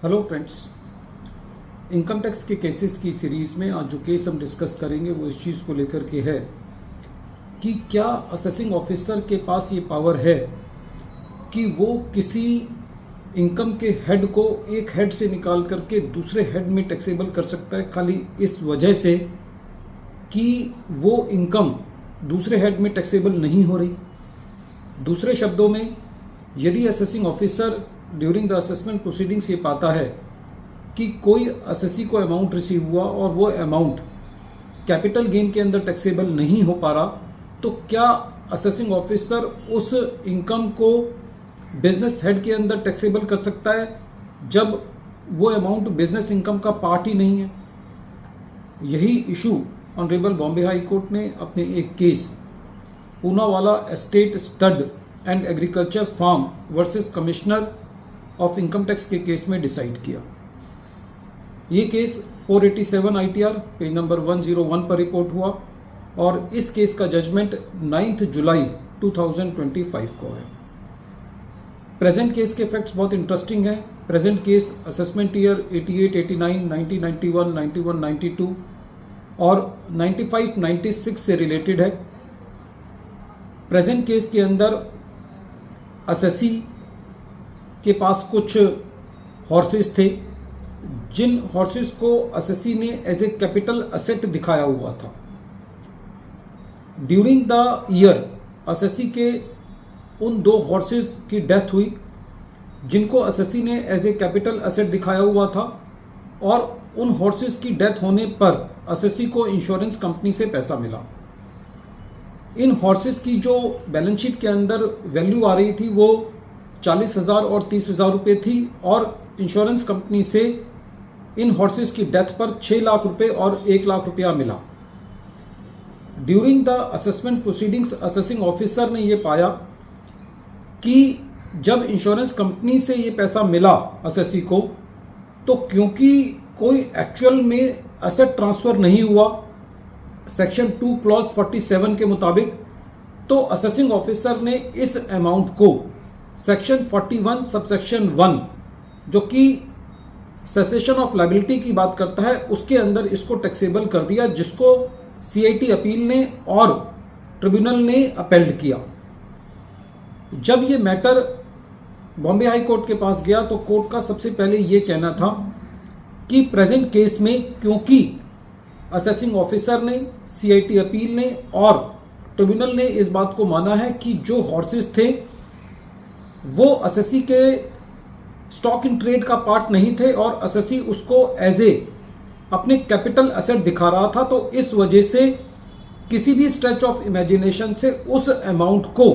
Hello friends, income tax के cases की series में आज जो केस हम डिस्कस करेंगे वो इस चीज़ को लेकर के है कि क्या असेसिंग ऑफिसर के पास ये पावर है कि वो किसी इनकम के हेड को एक हेड से निकाल करके दूसरे हेड में टैक्सेबल कर सकता है, खाली इस वजह से कि वो इनकम दूसरे हेड में टैक्सेबल नहीं हो रही। दूसरे शब्दों में, यदि assessing officer during the assessment proceedings ये पाता है कि कोई असेसी को अमाउंट रिसीव हुआ और वो अमाउंट कैपिटल गेन के अंदर टैक्सेबल नहीं हो पा रहा, तो क्या असेसिंग ऑफिसर उस इनकम को बिजनेस हेड के अंदर टैक्सेबल कर सकता है जब वो अमाउंट बिजनेस इनकम का पार्ट ही नहीं है। यही issue honourable Bombay high court ने अपने एक case Poonawala estate stud and agriculture farm versus commissioner of income tax के केस में डिसाइड किया। ये केस 487 ITR पेज नंबर 101 पर रिपोर्ट हुआ और इस केस का जजमेंट 9 जुलाई 2025 को है। प्रेजेंट केस के फैक्ट्स बहुत इंटरेस्टिंग हैं। प्रेजेंट केस असेसमेंट ईयर 88, 89, 90, 91, 91, 92 और 95, 96 से रिलेटेड है। प्रेजेंट केस के अंदर असेसी के पास कुछ हॉर्सेस थे जिन हॉर्सेस को असेसी ने एज ए कैपिटल असेट दिखाया हुआ था। ड्यूरिंग द ईयर असेसी के उन दो हॉर्सेस की डेथ हुई जिनको असेसी ने एज ए कैपिटल असेट दिखाया हुआ था और उन हॉर्सेस की डेथ होने पर असेसी को इंश्योरेंस कंपनी से पैसा मिला। इन हॉर्सेस की जो बैलेंस शीट के अंदर वैल्यू आ रही थी वो 40,000 और 30,000 रुपए थी और इंश्योरेंस कंपनी से इन हॉर्सेस की डेथ पर 6 लाख रुपए और 1 लाख रुपया मिला। During the assessment proceedings assessing officer ने यह पाया कि जब इंश्योरेंस कंपनी से ये पैसा मिला असेसी को, तो क्योंकि कोई एक्चुअल में असेट ट्रांसफर नहीं हुआ सेक्शन 2 क्लॉज 47 के मुताबिक, तो असेसिंग ऑफिसर ने इस अमाउंट को सेक्शन 41 सबसेक्शन 1 जो कि सेसेशन ऑफ लायबिलिटी की बात करता है उसके अंदर इसको टैक्सेबल कर दिया, जिसको CIT अपील ने और ट्रिब्यूनल ने अपेल्ड किया। जब ये मैटर बॉम्बे हाई कोर्ट के पास गया तो कोर्ट का सबसे पहले ये कहना था कि प्रेजेंट केस में क्योंकि असेसिंग ऑफिसर ने, CIT अपील ने और ट्रिब्यूनल ने इस बात को माना है कि जो हॉर्सेस थे वो असेसी के स्टॉक इन ट्रेड का पार्ट नहीं थे और असेसी उसको एज ए अपने कैपिटल असेट दिखा रहा था, तो इस वजह से किसी भी स्ट्रेच ऑफ इमेजिनेशन से उस अमाउंट को,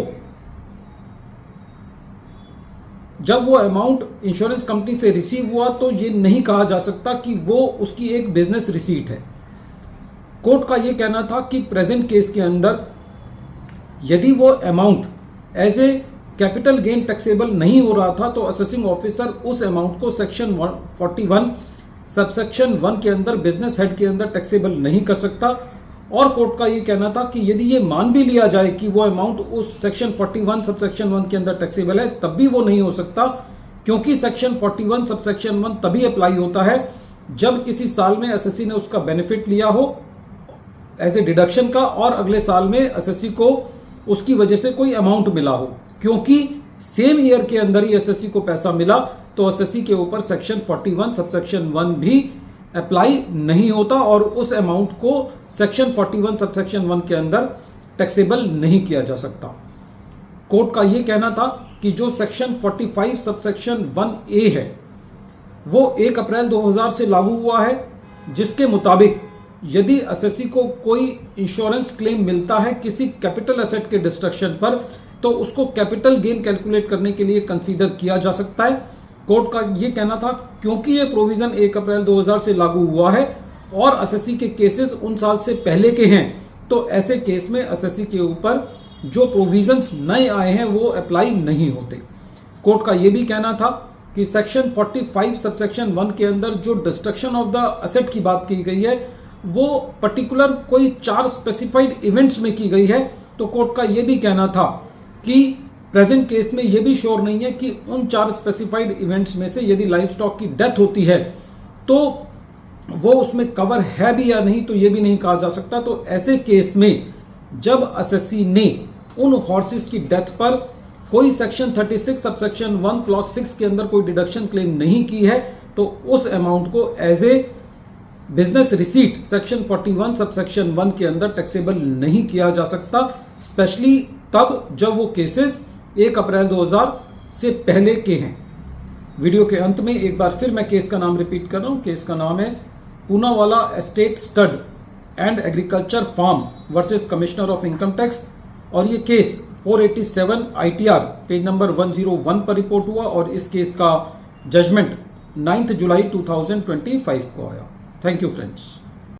जब वो अमाउंट इंश्योरेंस कंपनी से रिसीव हुआ, तो ये नहीं कहा जा सकता कि वो उसकी एक बिजनेस रिसीट है। कोर्ट का ये कहना था कि प्रेजेंट केस के अंदर यदि वो amount as a capital gain taxable नहीं हो रहा था तो असेसिंग ऑफिसर उस अमाउंट को सेक्शन 41 सबसेक्शन 1 के अंदर बिजनेस हेड के अंदर टैक्सेबल नहीं कर सकता। और कोर्ट का यह कहना था कि यदि ये मान भी लिया जाए कि वो अमाउंट उस सेक्शन 41 सबसेक्शन 1 के अंदर टैक्सेबल है, तब भी वो नहीं हो सकता, क्योंकि सेक्शन 41 सबसेक्शन 1 तभी अप्लाई होता है जब किसी साल में असेसी ने उसका बेनिफिट लिया हो एज ए डिडक्शन का और अगले साल में असेसी को उसकी वजह से कोई अमाउंट मिला हो। क्योंकि सेम ईयर के अंदर ही असेसी को पैसा मिला तो असेसी के ऊपर सेक्शन 41 सबसेक्शन 1 भी अप्लाई नहीं होता और उस अमाउंट को सेक्शन 41 सबसेक्शन 1 के अंदर टैक्सेबल नहीं किया जा सकता। कोर्ट का यह कहना था कि जो सेक्शन 45 सबसेक्शन 1A है वो 1 अप्रैल 2000 से लागू हुआ है, जिसके मुताबिक यदि असेसी को कोई इंश्योरेंस क्लेम मिलता है किसी कैपिटल एसेट के डिस्ट्रक्शन पर, तो उसको कैपिटल गेन कैलकुलेट करने के लिए कंसीडर किया जा सकता है। कोर्ट का यह कहना था क्योंकि यह प्रोविजन 1 अप्रैल 2000 से लागू हुआ है और असेसी के केसेस उन साल से पहले के हैं, तो ऐसे केस में असेसी के ऊपर जो प्रोविजंस नए आए हैं वो अप्लाई नहीं होते। कोर्ट का यह भी कहना था कि सेक्शन 45 सबसेक्शन 1 के अंदर जो डिस्ट्रक्शन ऑफ द असेट की बात की गई है वो पर्टिकुलर कोई 4 स्पेसिफाइड इवेंट्स में की गई है, तो कोर्ट का यह भी कहना था कि प्रेजेंट केस में यह भी श्योर नहीं है कि उन 4 स्पेसिफाइड इवेंट्स में से यदि लाइव स्टॉक की डेथ होती है तो वो उसमें कवर है भी या नहीं, तो ये भी नहीं कहा जा सकता। तो ऐसे केस में जब असेसी ने उन हॉर्सेस की डेथ पर कोई सेक्शन 36 सबसेक्शन 1 क्लॉज 6 के अंदर कोई डिडक्शन क्लेम नहीं की है, तो उस अमाउंट को as a business receipt section 41 subsection 1 के अंदर टैक्सेबल नहीं किया जा सकता, स्पेशली तब जब वो केसेस 1 अप्रैल 2000 से पहले के हैं। वीडियो के अंत में एक बार फिर मैं केस का नाम रिपीट कर रहा हूं। केस का नाम है Poonawala estate stud and agriculture farm versus commissioner of income tax, और ये केस 487 ITR पेज नंबर 101 पर रिपोर्ट हुआ और इस केस का जजमेंट 9 जुलाई 2025 को आया। Thank you friends.